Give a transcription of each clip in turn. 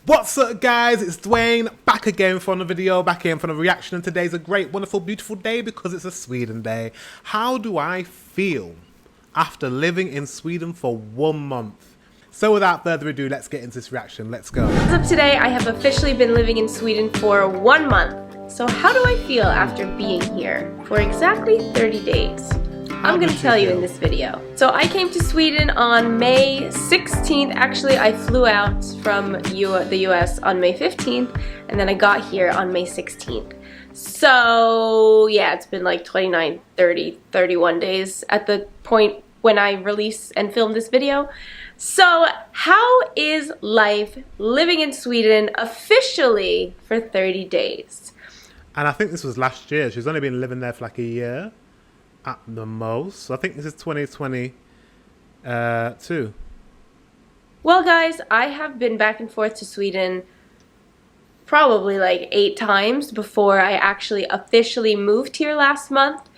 What's up, guys? It's Dwayne, back again for another video, back again for another reaction, and today's a great, wonderful, beautiful day because it's a Sweden day. How do I feel after living in Sweden for 1 month? So without further ado, let's get into this reaction. Let's go. As of today, I have officially been living in Sweden for 1 month. So how do I feel after being here for exactly 30 days? I'm going to tell you in this video. So I came to Sweden on May 16th. Actually, I flew out from the US on May 15th, and then I got here on May 16th. So yeah, it's been like 29, 30, 31 days at the point when I release and film this video. So how is life living in Sweden officially for 30 days? And I think this was last year. She's only been living there for like a year at the most. So I think this is 2022. Well, guys, I have been back and forth to Sweden probably like 8 times before I actually officially moved here last month.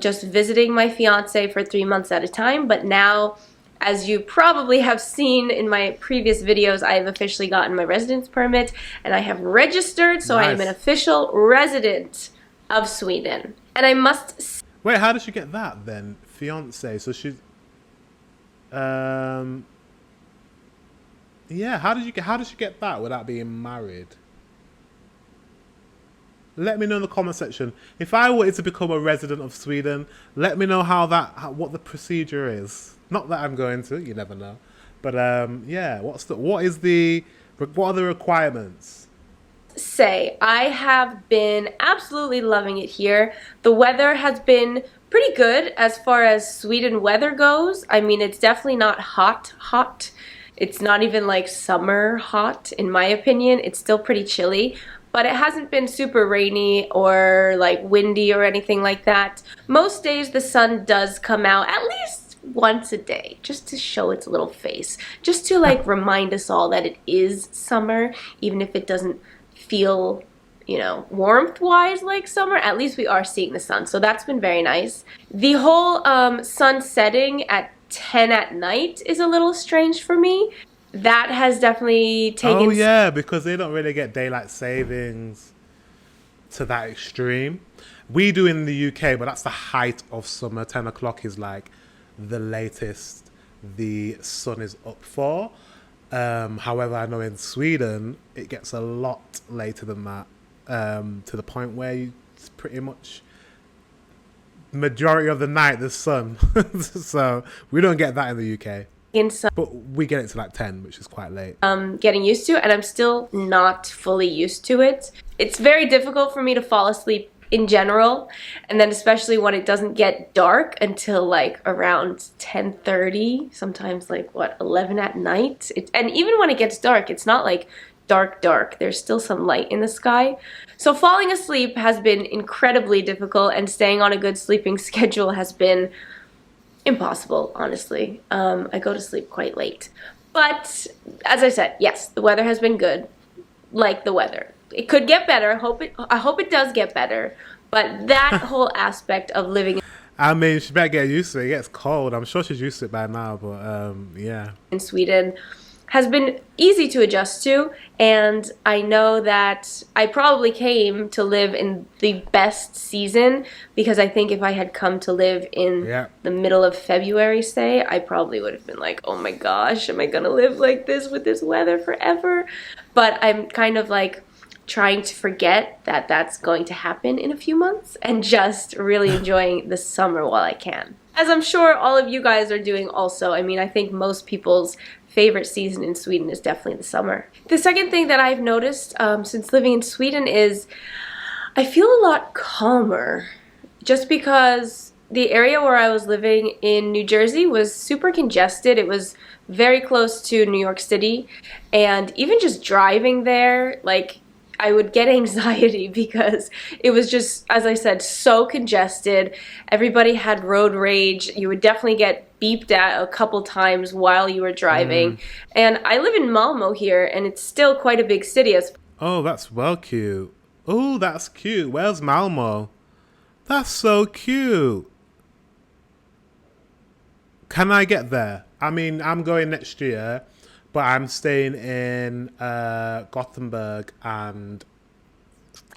Just visiting my fiance for 3 months at a time. But now, as you probably have seen in my previous videos, I have officially gotten my residence permit and I have registered, so nice. I am an official resident of Sweden. And I must... Wait, how did she get that then? Fiance, so she's... Yeah, how did she get that without being married? Let me know in the comment section. If I wanted to become a resident of Sweden, let me know what the procedure is. Not that I'm going to, you never know. But yeah, what are the requirements? Say, I have been absolutely loving it here. The weather has been pretty good as far as Sweden weather goes. I mean, it's definitely not hot. It's not even like summer hot, in my opinion. It's still pretty chilly. But it hasn't been super rainy or like windy or anything like that. Most days the sun does come out at least once a day, just to show its little face. Just to like remind us all that it is summer, even if it doesn't feel, you know, warmth-wise like summer. At least we are seeing the sun, so that's been very nice. The whole sun setting at 10 at night is a little strange for me. That has definitely taken... Oh yeah, because they don't really get daylight savings to that extreme. We do in the UK, but that's the height of summer. 10 o'clock is like the latest the sun is up for. However, I know in Sweden, it gets a lot later than that, to the point where it's pretty much majority of the night, the sun. So we don't get that in the UK. But we get it to like 10, which is quite late. Getting used to, and I'm still not fully used to it. It's very difficult for me to fall asleep in general, and then especially when it doesn't get dark until like around 10:30, sometimes like what, 11 at night. And even when it gets dark, it's not like dark. There's still some light in the sky. So falling asleep has been incredibly difficult, and staying on a good sleeping schedule has been impossible, honestly. I go to sleep quite late. But as I said, yes, the weather has been good. Like the weather. It could get better. I hope it does get better. But that whole aspect of living... I mean, she better get used to it. It gets cold. I'm sure she's used to it by now, but yeah. In Sweden has been easy to adjust to, and I know that I probably came to live in the best season, because I think if I had come to live in the middle of February, say, I probably would have been like, oh my gosh, am I gonna live like this with this weather forever? But I'm kind of like trying to forget that that's going to happen in a few months and just really enjoying the summer while I can. As I'm sure all of you guys are doing also. I mean, I think most people's favorite season in Sweden is definitely the summer. The second thing that I've noticed since living in Sweden is I feel a lot calmer, just because the area where I was living in New Jersey was super congested. It was very close to New York City, and even just driving there, like, I would get anxiety because it was just, as I said, so congested. Everybody had road rage. You would definitely get beeped at a couple times while you were driving. And I live in Malmo here, and it's still quite a big city. Oh, that's well cute. Oh, that's cute. Where's Malmo? That's so cute. Can I get there? I mean, I'm going next year, but I'm staying in Gothenburg and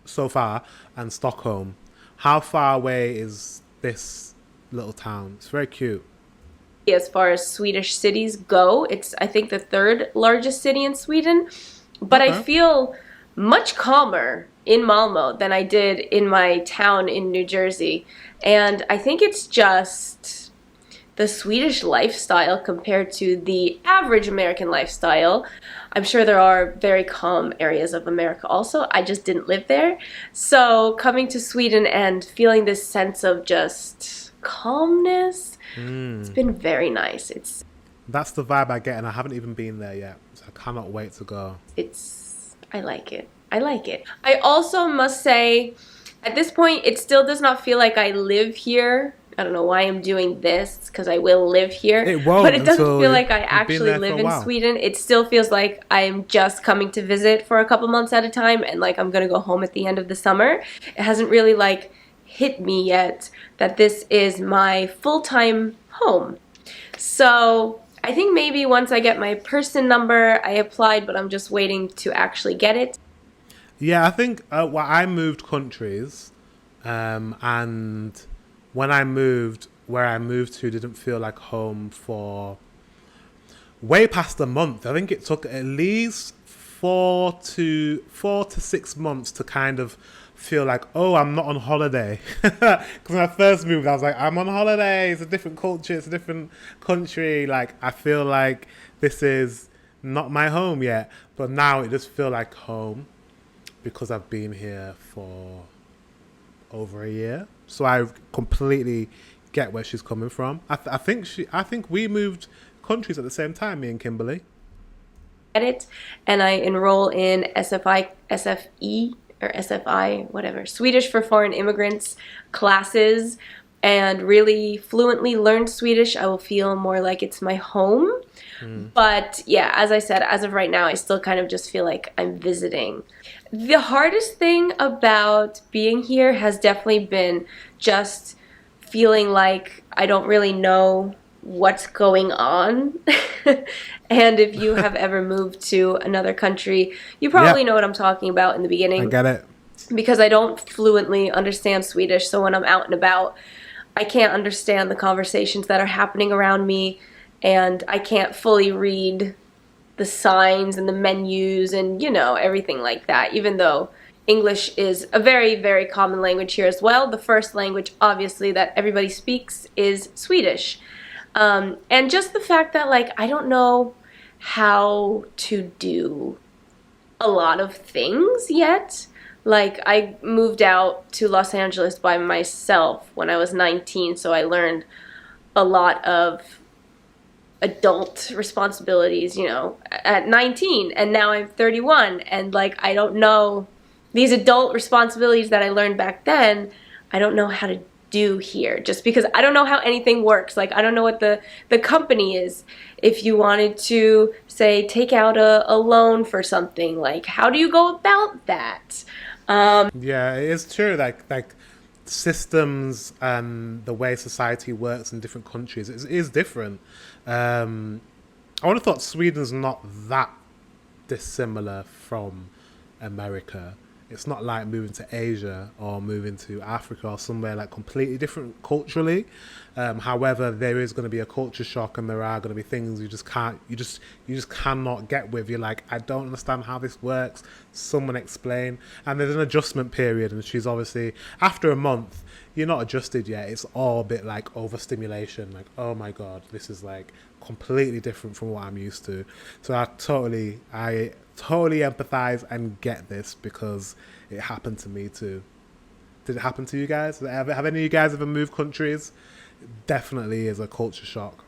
Stockholm. How far away is this little town? It's very cute. As far as Swedish cities go, it's, I think, the third largest city in Sweden. But I feel much calmer in Malmo than I did in my town in New Jersey. And I think it's just the Swedish lifestyle compared to the average American lifestyle. I'm sure there are very calm areas of America also. I just didn't live there. So coming to Sweden and feeling this sense of just calmness, it's been very nice. That's the vibe I get, and I haven't even been there yet. So I cannot wait to go. I like it. I like it. I also must say, at this point, it still does not feel like I live here. I don't know why I'm doing this, because I will live here. It won't, but it doesn't feel like I actually live in Sweden. It still feels like I'm just coming to visit for a couple months at a time, and like I'm gonna go home at the end of the summer. It hasn't really like hit me yet that this is my full-time home. So I think maybe once I get my person number, I applied, but I'm just waiting to actually get it. Yeah, I think I moved countries, and when I moved, where I moved to didn't feel like home for way past a month. I think it took at least 4 to 6 months to kind of feel like, oh, I'm not on holiday. Because when I first moved, I was like, I'm on holiday. It's a different culture. It's a different country. Like, I feel like this is not my home yet. But now it just feels like home because I've been here for over a year. So I completely get where she's coming from. I think we moved countries at the same time, me and Kimberly. It, and I enroll in SFE or SFI, whatever, Swedish for Foreign Immigrants classes, and really fluently learn Swedish. I will feel more like it's my home. But yeah, as I said, as of right now, I still kind of just feel like I'm visiting. The hardest thing about being here has definitely been just feeling like I don't really know what's going on. And if you have ever moved to another country, you probably know what I'm talking about in the beginning. I get it. Because I don't fluently understand Swedish, so when I'm out and about, I can't understand the conversations that are happening around me, and I can't fully read the signs and the menus and, you know, everything like that, even though English is a very, very common language here as well. The first language, obviously, that everybody speaks is Swedish. And just the fact that, like, I don't know how to do a lot of things yet. Like, I moved out to Los Angeles by myself when I was 19, so I learned a lot of adult responsibilities, you know, at 19, and now I'm 31, and, like, I don't know these adult responsibilities that I learned back then. I don't know how to do here, just because I don't know how anything works. Like, I don't know what the company is. If you wanted to, say, take out a loan for something, like, how do you go about that? Yeah, it is true. Like systems and the way society works in different countries is different. I would have thought Sweden's not that dissimilar from America. It's not like moving to Asia or moving to Africa or somewhere like completely different culturally. However, there is going to be a culture shock, and there are going to be things you just cannot get with. You're like, I don't understand how this works. Someone explain. And there's an adjustment period, and she's obviously, after a month, you're not adjusted yet. It's all a bit like overstimulation. Like, oh my God, this is like completely different from what I'm used to. So I totally empathize and get this, because it happened to me too. Did it happen to you guys? Have any of you guys ever moved countries? Definitely is a culture shock.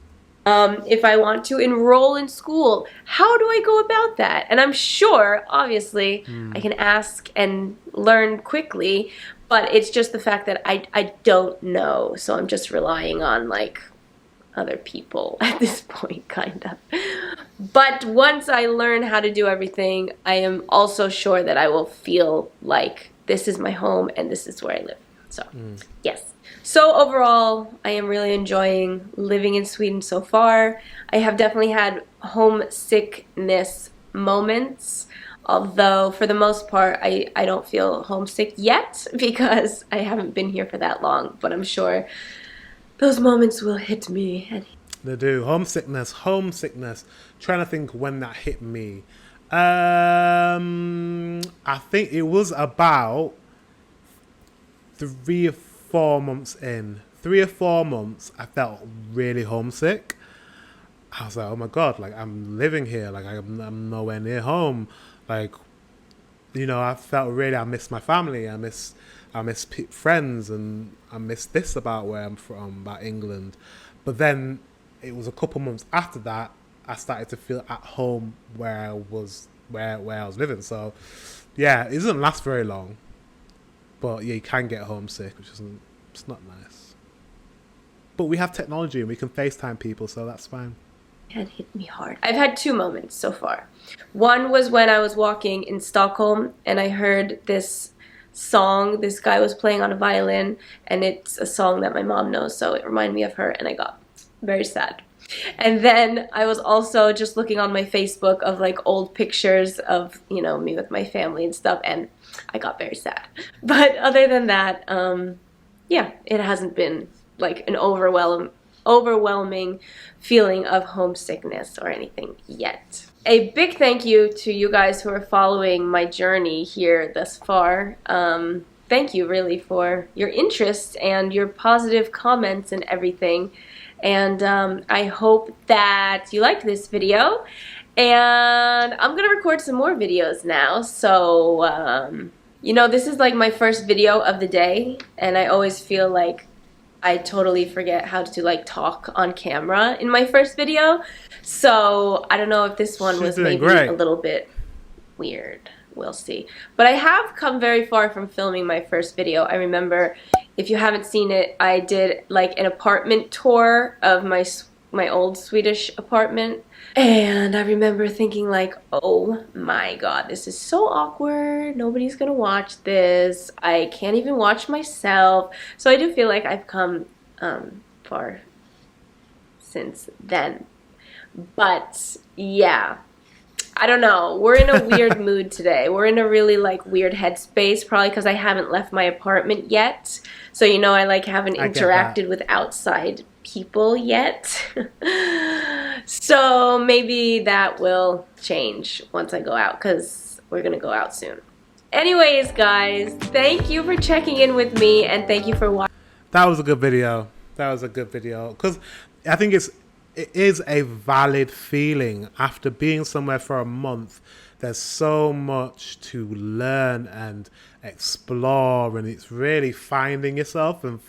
If I want to enroll in school, how do I go about that? And I'm sure, obviously, I can ask and learn quickly, but it's just the fact that I don't know, so I'm just relying on, like, other people at this point, kind of. But once I learn how to do everything, I am also sure that I will feel like this is my home and this is where I live. So, yes. So overall, I am really enjoying living in Sweden so far. I have definitely had homesickness moments, although for the most part, I don't feel homesick yet because I haven't been here for that long, but I'm sure those moments will hit me. They do. Homesickness. Trying to think when that hit me. I think it was about 3 or 4 months in. 3 or 4 months, I felt really homesick. I was like, oh my God, like I'm living here, like I'm nowhere near home. Like, you know, I felt really, I miss my family, I miss friends, and I miss this about where I'm from, about England. But then it was a couple months after that, I started to feel at home where I was living. So yeah, it doesn't last very long. But yeah, you can get homesick, which isn't, it's not nice. But we have technology and we can FaceTime people, so that's fine. It hit me hard. I've had 2 moments so far. One was when I was walking in Stockholm and I heard this song. This guy was playing on a violin, and it's a song that my mom knows, so it reminded me of her, and I got very sad. And then I was also just looking on my Facebook of like old pictures of, you know, me with my family and stuff, and I got very sad. But other than that, yeah, it hasn't been like an overwhelming feeling of homesickness or anything yet. A big thank you to you guys who are following my journey here thus far. Thank you really for your interest and your positive comments and everything. And I hope that you liked this video. And I'm gonna record some more videos now. So, you know, this is like my first video of the day, and I always feel like I totally forget how to like talk on camera in my first video. So I don't know if this one was maybe a little bit weird. We'll see. But I have come very far from filming my first video. I remember, if you haven't seen it, I did like an apartment tour of my old Swedish apartment. And I remember thinking like, oh my God, this is so awkward. Nobody's gonna watch this. I can't even watch myself. So I do feel like I've come far since then. But yeah, I don't know. We're in a weird mood today. We're in a really like weird headspace, probably because I haven't left my apartment yet. So, you know, I like haven't interacted with outside people yet. So maybe that will change once I go out, because we're gonna go out soon. Anyways, guys, thank you for checking in with me, and thank you for watching. That was a good video. Because I think it is a valid feeling after being somewhere for a month. There's so much to learn and explore, and it's really finding yourself, and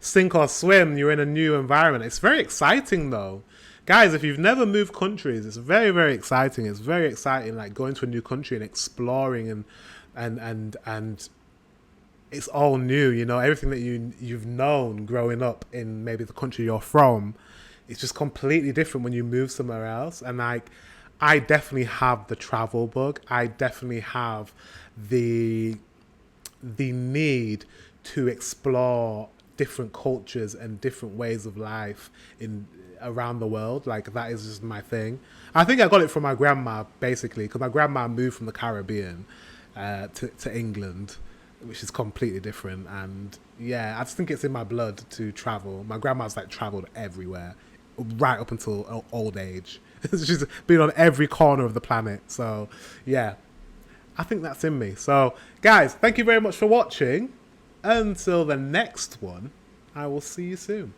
sink or swim, you're in a new environment. It's very exciting though. Guys, if you've never moved countries, it's very, very exciting. It's very exciting, like going to a new country and exploring, and it's all new, you know, everything that you've known growing up in maybe the country you're from. It's just completely different when you move somewhere else. And like, I definitely have the travel bug. I definitely have the need to explore different cultures and different ways of life around the world. Like, that is just my thing. I think I got it from my grandma, basically, because my grandma moved from the Caribbean to England, which is completely different. And yeah, I just think it's in my blood to travel. My grandma's like traveled everywhere, right up until old age. She's been on every corner of the planet. So yeah, I think that's in me. So guys, thank you very much for watching. Until the next one, I will see you soon.